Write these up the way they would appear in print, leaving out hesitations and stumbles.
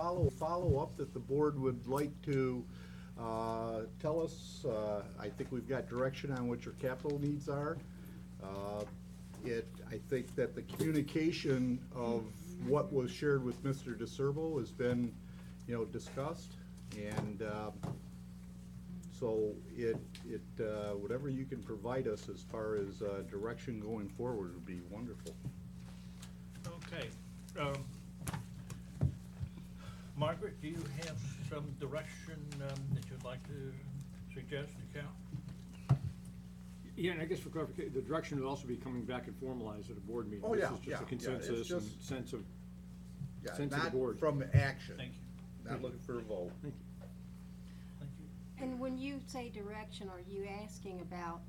follow-up that the board would like to tell us. I think we've got direction on what your capital needs are. I think that the communication of what was shared with Mr. DeCervo has been, discussed. And so whatever you can provide us as far as direction going forward would be wonderful. Okay. Margaret, do you have some direction that you'd like to suggest to Cal? Yeah, and I guess for clarification, the direction will also be coming back and formalized at a board meeting. Oh, yeah, This is just yeah, a yeah, consensus it's and just- sense of Yeah, the not board. from action. Thank you. Not looking for a vote. Thank you. Thank you. And when you say direction, are you asking about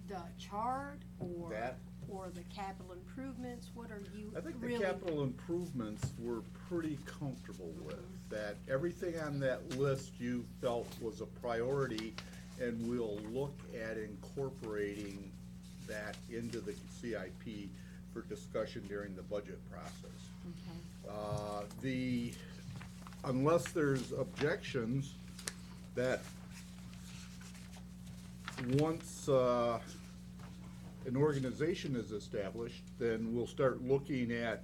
the chart or, That- or the capital improvements? What are you I think the really? capital improvements we're pretty comfortable with, that everything on that list you felt was a priority, and we'll look at incorporating that into the CIP for discussion during the budget process. Okay. Unless there's objections, that once, an organization is established, then we'll start looking at,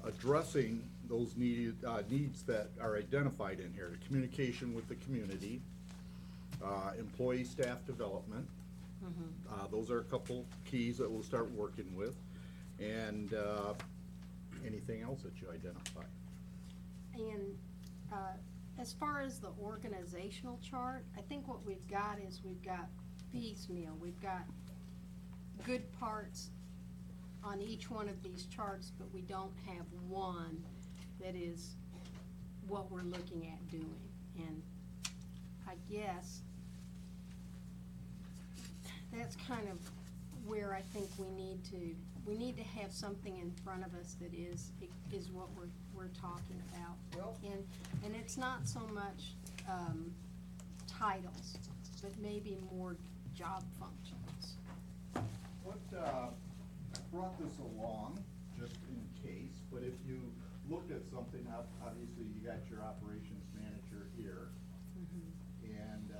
addressing those needs that are identified in here, the communication with the community, employee staff development. Those are a couple keys that we'll start working with, and, anything else that you identify. And as far as the organizational chart, I think what we've got is we've got piecemeal. We've got good parts on each one of these charts, but we don't have one that is what we're looking at doing. And I guess that's kind of where I think we need to have something in front of us that is what we're talking about. Well- And it's not so much, titles, but maybe more job functions. What, I brought this along just in case, but if you looked at something, obviously you got your operations manager here. And,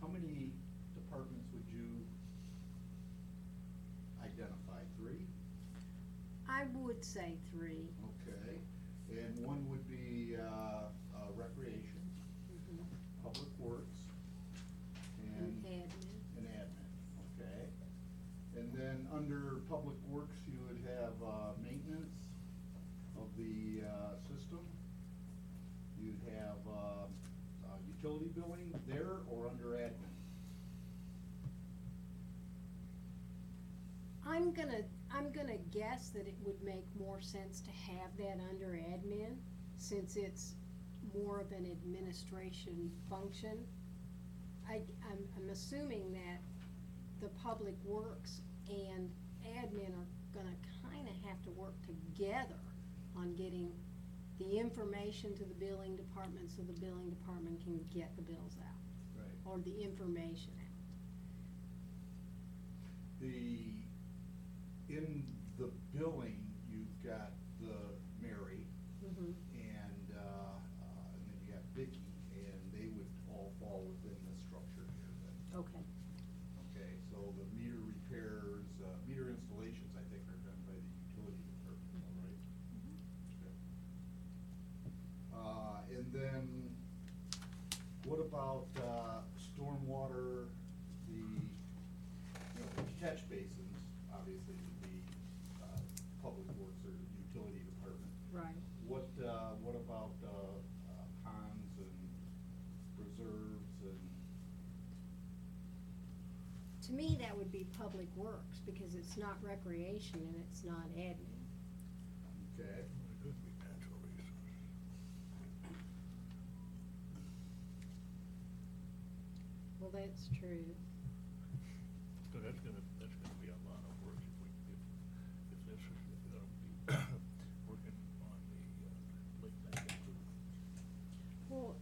how many departments would you identify? 3? I would say 3. Okay, and one would be, recreation, public works, And and admin. admin, okay? And then under public works, you would have, maintenance of the, system. You'd have, utility billing there or under admin? I'm gonna guess that it would make more sense to have that under admin, since it's more of an administration function. I'm assuming that the public works and admin are gonna kinda have to work together on getting the information to the billing department, so the billing department can get the bills out, Right. or the information out. In the billing, you've got the Mary, and then you got Vicky, and they would all fall within this structure here then. Okay. Okay, so the meter repairs, meter installations, I think, are done by the utility department, all right? Okay. And then, what about, stormwater, the catch basins, obviously, would be, public works or utility department. Right. What about, ponds and reserves and? To me, that would be public works, because it's not recreation and it's not admin. Okay. It could be natural resources. Well, that's true. So that's gonna be a lot of work if this is gonna be working on the lake bank improvement. Well,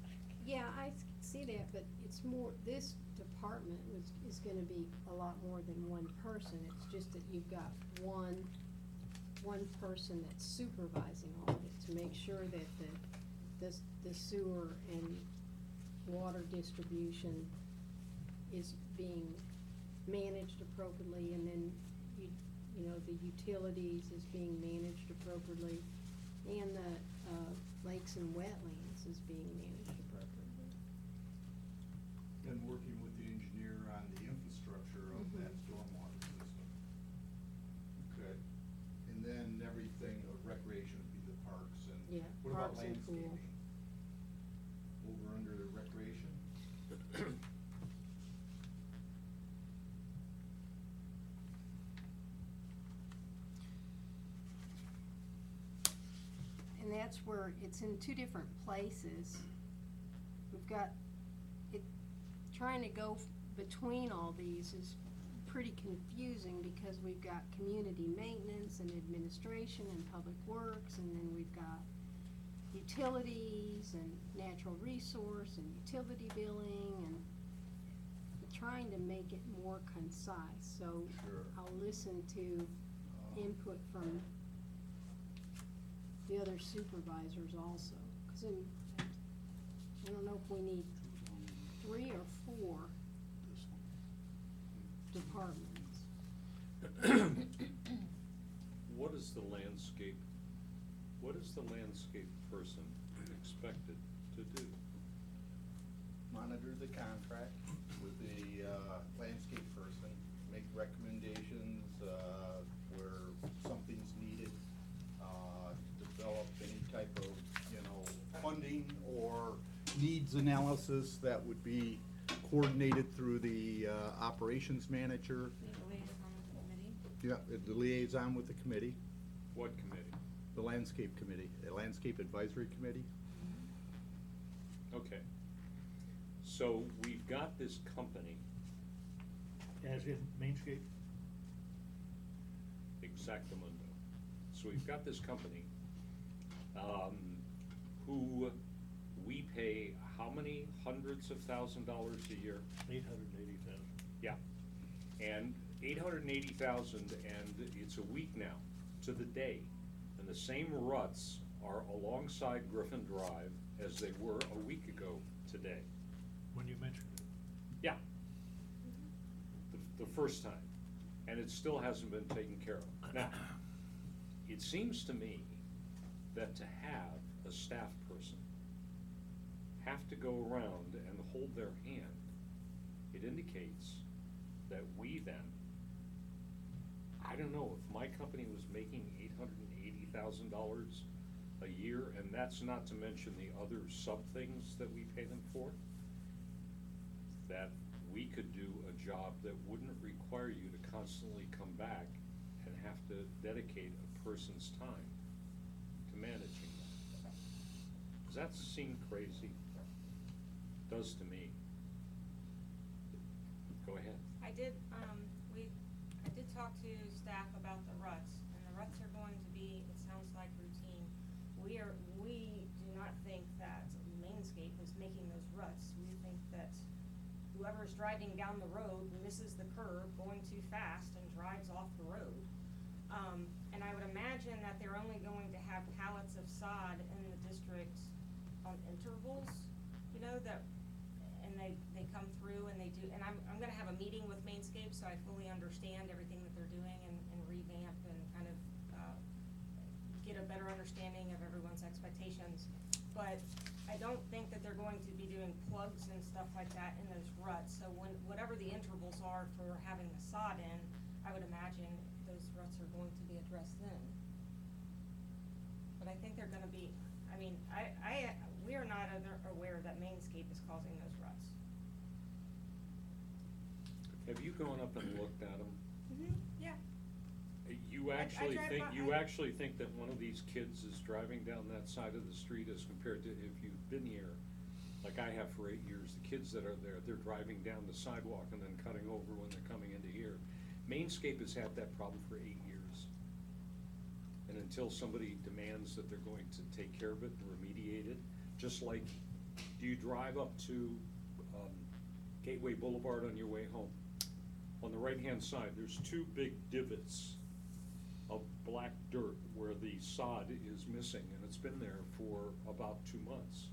yeah, I see that, but it's more, this department is gonna be a lot more than one person. It's just that you've got one one person that's supervising all of it, to make sure that the sewer and water distribution is being managed appropriately, and then you know, the utilities is being managed appropriately, and the lakes and wetlands is being managed appropriately. And working with the engineer on the infrastructure of that Mhm. stormwater system. Okay, and then everything, recreation would be the parks and. Yeah, What about parks and pool. landscaping? Over under the recreation? And that's where it's in two different places. We've got, trying to go between all these is pretty confusing because we've got community maintenance and administration and public works, and then we've got utilities and natural resource and utility billing, and trying to make it more concise. So Sure. I'll listen to input from the other supervisors also, 'cause I don't know if we need 3 or 4 departments. What is the landscape person expected to do? Monitor the contract with the landscape person, make recommendations where something's needed, develop any type of, you know, funding or needs analysis that would be coordinated through the operations manager. Yeah, the liaison with the committee, What committee? the landscape committee, the landscape advisory committee. Okay. So we've got this company, As in Mainscape? Exactamundo. So we've got this company, who we pay how many hundreds of $1,000s a year? 880,000. Yeah, and 880,000, and it's a week now, to the day, and the same ruts are alongside Griffin Drive as they were a week ago today. When you mentioned it. Yeah. The first time, and it still hasn't been taken care of. Now, it seems to me that to have a staff person have to go around and hold their hand, it indicates that we then, I don't know, if my company was making $880,000 a year, and that's not to mention the other sub-things that we pay them for, that we could do a job that wouldn't require you to constantly come back and have to dedicate a person's time to managing that. Does that seem crazy? Does to me. Go ahead. I did talk to staff about the ruts, and the ruts are going to be, it sounds like routine. We do not think that Mainscape is making those ruts. We think that whoever's driving down the road misses the curve going too fast and drives off the road. And I would imagine that they're only going to have pallets of sod in the district on intervals, you know, and they come through and they do, and I'm gonna have a meeting with Mainscape, so I fully understand everything that they're doing and revamp and kind of, get a better understanding of everyone's expectations. But I don't think that they're going to be doing plugs and stuff like that in those ruts, so whatever the intervals are for having the sod in, I would imagine those ruts are going to be addressed then. But I think they're gonna be, I mean, we are not aware that Mainscape is causing those ruts. Have you gone up and looked at them? Yeah. You I actually drive think, by- you actually think that one of these kids is driving down that side of the street as compared to if you've been here, like I have for 8 years, the kids that are there, they're driving down the sidewalk and then cutting over when they're coming into here. Mainscape has had that problem for 8 years. And until somebody demands that they're going to take care of it and remediate it, just like, do you drive up to Gateway Boulevard on your way home? On the right-hand side, there's 2 big divots of black dirt where the sod is missing, and it's been there for about 2 months.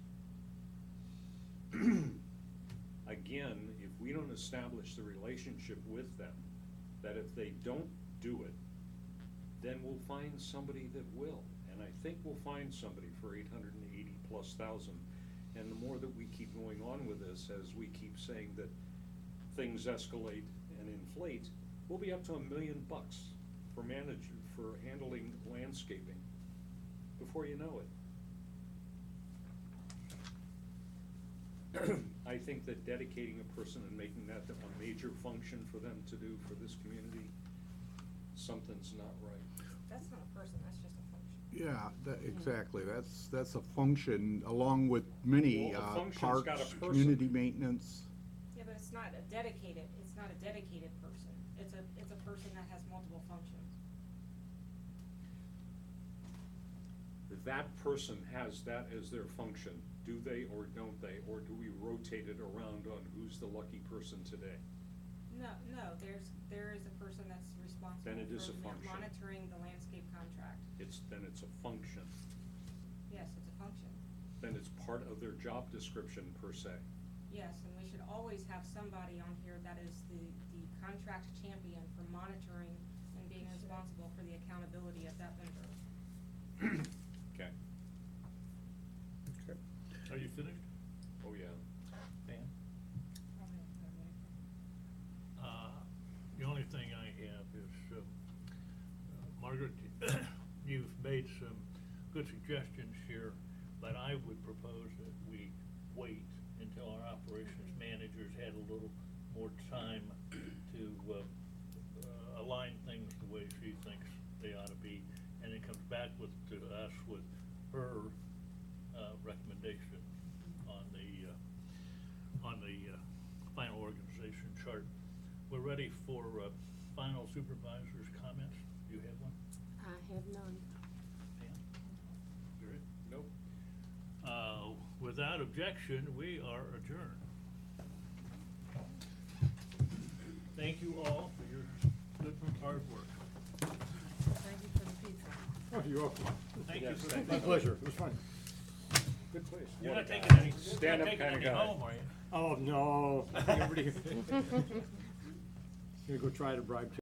Again, if we don't establish the relationship with them, that if they don't do it, then we'll find somebody that will. And I think we'll find somebody for 880,000+. And the more that we keep going on with this, as we keep saying that things escalate and inflate, we'll be up to $1 million for handling landscaping before you know it. I think that dedicating a person and making that a major function for them to do for this community, something's not right. That's not a person, that's just a function. Yeah, exactly, that's a function, along with many, Well, a function's got a parks, person. community maintenance. Yeah, but it's not a dedicated person. It's a person that has multiple functions. That person has that as their function, do they or don't they, or do we rotate it around on who's the lucky person today? No, there is a person that's responsible Then it is a for function. monitoring the landscape contract. Then it's a function, Yes, it's a function. then it's part of their job description per se. Yes, and we should always have somebody on here that is the contract champion for monitoring and being responsible for the accountability of that vendor. Okay. Okay. Are you finished? Oh, yeah. Dan? The only thing I have is, Margaret, you've made some good suggestions here, but I would propose that we wait until our operations managers had a little more time to align things the way she thinks they ought to be, and then comes back to us with her recommendation on the final organization chart. We're ready for final supervisor's comments. Do you have one? I have none. Dan? Good. Nope. Without objection, we are adjourned. Thank you all for your good hard work. Thank you for the pizza. Oh, you're welcome. Thank you Yes, for thank My you. pleasure, it was fun. Good place. You're What not a taking guy. any, Stand-up kinda guy. home, are you? Oh, no. Everybody. Gonna go try to bribe